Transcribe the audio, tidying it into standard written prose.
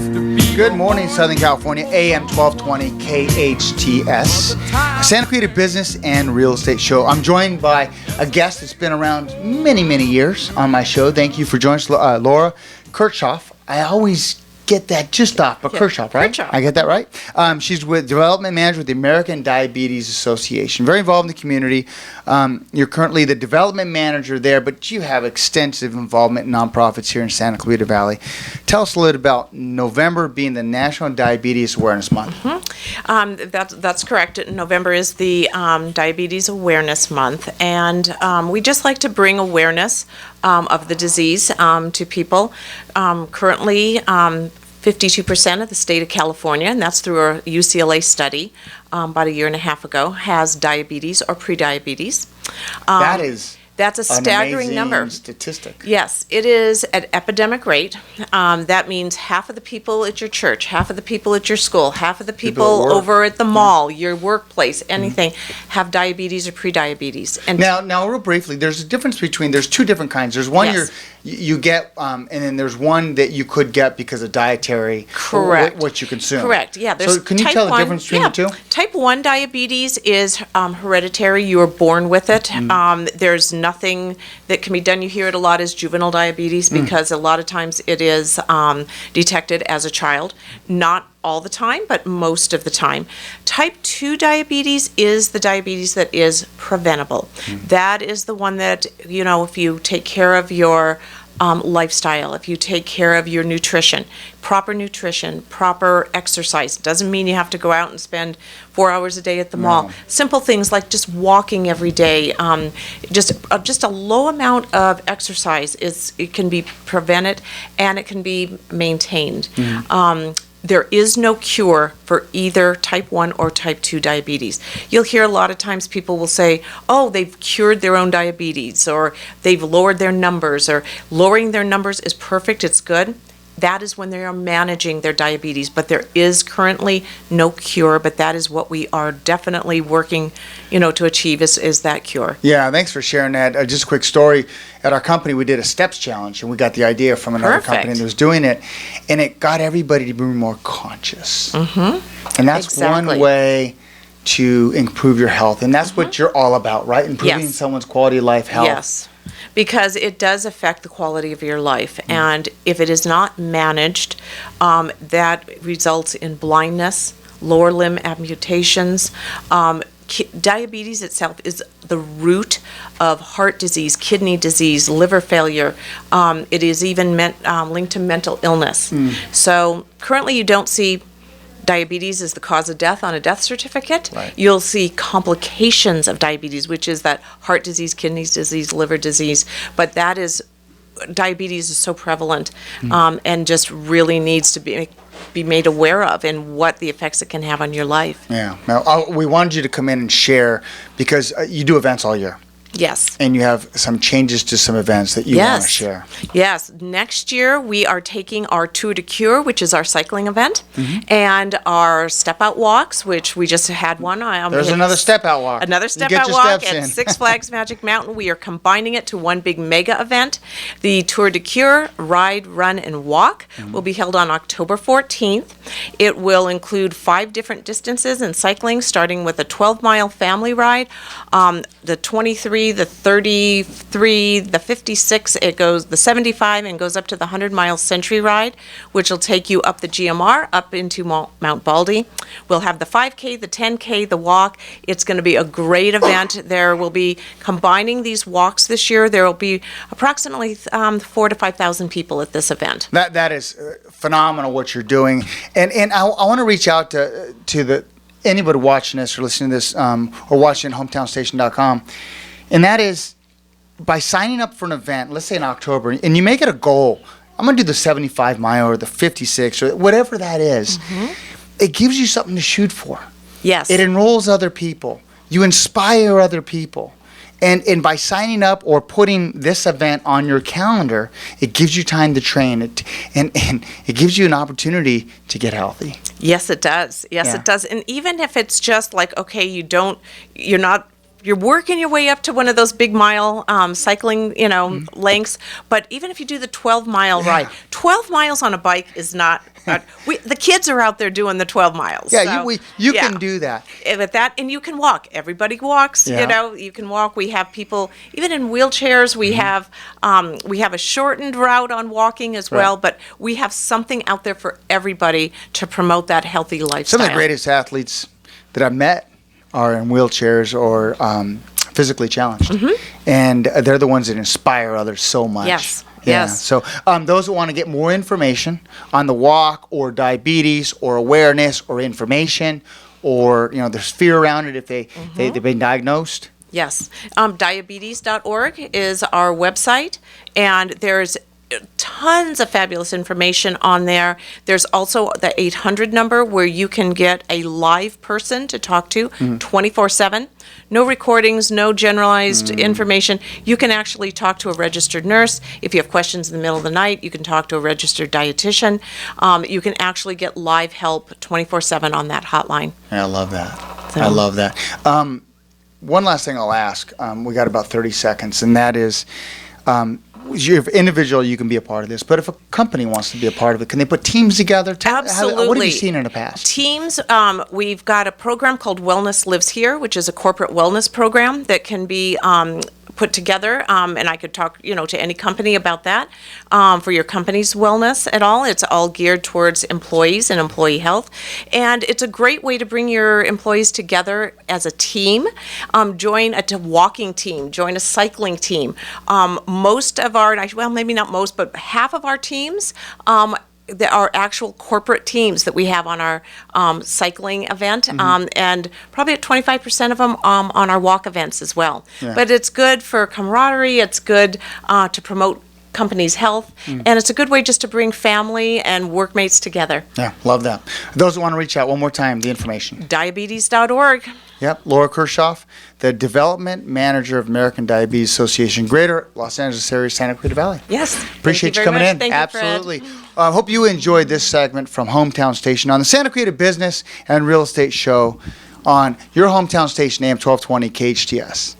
Good morning, Southern California, AM 1220 KHTS, Santa Clarita Business and Real Estate Show. I'm joined by a guest that's been around many, many years on my show. Thank you for joining us, Laura Kirchoff. I always get that just off, but Kirchoff, right? Kirchoff. I get that right? She's with Development Manager with the American Diabetes Association. Very involved in the community. You're currently the Development Manager there, but you have extensive involvement in nonprofits here in Santa Clarita Valley. Tell us a little about November being the National Diabetes Awareness Month. That's correct. November is the Diabetes Awareness Month, and we just like to bring awareness of the disease to people. Currently, 52% of the state of California, and that's through a UCLA study about a year and a half ago, has diabetes or prediabetes. That's a staggering number. Statistic. Yes, it is at epidemic rate. That means half of the people at your church, half of the people at your school, half of the people over at the mall, your workplace, anything, have diabetes or prediabetes. And now, real briefly, there's a difference between. There's two different kinds. There's one you get, and then there's one that you could get because of dietary. Correct. What you consume. Correct. Yeah. So can you tell the difference between the two? Type 1 diabetes is hereditary. You are born with it. There's nothing that can be done. You hear it a lot as juvenile diabetes because a lot of times it is detected as a child. Not all the time, but most of the time. Type 2 diabetes is the diabetes that is preventable. That is the one that, if you take care of your lifestyle, if you take care of your nutrition, proper exercise. Doesn't mean you have to go out and spend 4 hours a day at the mall. Simple things like just walking every day, just a low amount of exercise it can be prevented and it can be maintained. There is no cure for either type 1 or type 2 diabetes. You'll hear a lot of times people will say, oh, they've cured their own diabetes, or they've lowered their numbers, or lowering their numbers is perfect, it's good. That is when they are managing their diabetes, but there is currently no cure, but that is what we are definitely working, to achieve is that cure. Yeah, thanks for sharing that. Just a quick story. At our company, we did a steps challenge, and we got the idea from another company that was doing it, and it got everybody to be more conscious. And that's one way to improve your health, and that's what you're all about, right? Improving someone's quality of life, health. Yes. Because it does affect the quality of your life. And if it is not managed, that results in blindness, lower limb amputations. Diabetes itself is the root of heart disease, kidney disease, liver failure. It is even linked to mental illness. So currently you don't see diabetes is the cause of death on a death certificate. You'll see complications of diabetes, which is that heart disease, kidney disease, liver disease. But diabetes is so prevalent and just really needs to be made aware of and what the effects it can have on your life. Yeah. Now, we wanted you to come in and share because you do events all year. Yes. And you have some changes to some events that you want to share. Yes. Next year, we are taking our Tour de Cure, which is our cycling event, and our Step Out Walks, which we just had one. There's another Step Out Walk. Another Step Out Walk at Six Flags Magic Mountain. We are combining it to one big mega event. The Tour de Cure, Ride, Run, and Walk will be held on October 14th. It will include 5 different distances in cycling, starting with a 12-mile family ride, the 23, the 33, the 56, it goes the 75 and goes up to the 100-mile Century Ride, which will take you up the GMR, up into Mount Baldy. We'll have the 5K, the 10K, the walk. It's going to be a great event. There will be combining these walks this year. There will be approximately 4,000 to 5,000 people at this event. That is phenomenal what you're doing, and I want to reach out to anybody watching this or listening to this or watching hometownstation.com. And that is, by signing up for an event, let's say in October, and you make it a goal, I'm going to do the 75 mile or the 56 or whatever that is, it gives you something to shoot for. Yes. It enrolls other people. You inspire other people. And by signing up or putting this event on your calendar, it gives you time to train it, and it gives you an opportunity to get healthy. Yes, it does. Yes, it does. And even if it's just like, okay, you're not you're working your way up to one of those big mile cycling, lengths. But even if you do the 12-mile ride, 12 miles on a bike is not. The kids are out there doing the 12 miles. Yeah, so, you can do that. With that, and you can walk. Everybody walks. Yeah. You can walk. We have people even in wheelchairs. We have a shortened route on walking as well. But we have something out there for everybody to promote that healthy lifestyle. Some of the greatest athletes that I've met are in wheelchairs or physically challenged, and they're the ones that inspire others so much. Yes. Yeah. Yes. So those who want to get more information on the walk or diabetes or awareness or information or, there's fear around it if they've been diagnosed. Yes. Diabetes.org is our website, and there's tons of fabulous information on there. There's also the 800 number where you can get a live person to talk to 24/7. No recordings, no generalized information. You can actually talk to a registered nurse. If you have questions in the middle of the night, you can talk to a registered dietitian. You can actually get live help 24/7 on that hotline. Yeah, I love that. So- I love that. One last thing I'll ask. We got about 30 seconds, and that is, if individual, you can be a part of this, but if a company wants to be a part of it, can they put teams together? Absolutely. What have you seen in the past? Teams, we've got a program called Wellness Lives Here, which is a corporate wellness program that can be put together, and I could talk, to any company about that for your company's wellness at all. It's all geared towards employees and employee health, and it's a great way to bring your employees together as a team. Join a walking team, join a cycling team. Most of our, maybe not most, but half of our teams there are actual corporate teams that we have on our cycling event, and probably at 25% of them on our walk events as well. Yeah. But it's good for camaraderie, it's good to promote company's health, and it's a good way just to bring family and workmates together. Yeah, love that. Those who want to reach out, one more time, the information. Diabetes.org. Yep, Laura Kirchoff, the Development Manager of American Diabetes Association, Greater Los Angeles area, Santa Clarita Valley. Yes. Appreciate you Thank coming very in. much. Thank you, Fred. Absolutely. I hope you enjoyed this segment from Hometown Station on the Santa Clarita Business and Real Estate Show on your hometown station, AM 1220 KHTS.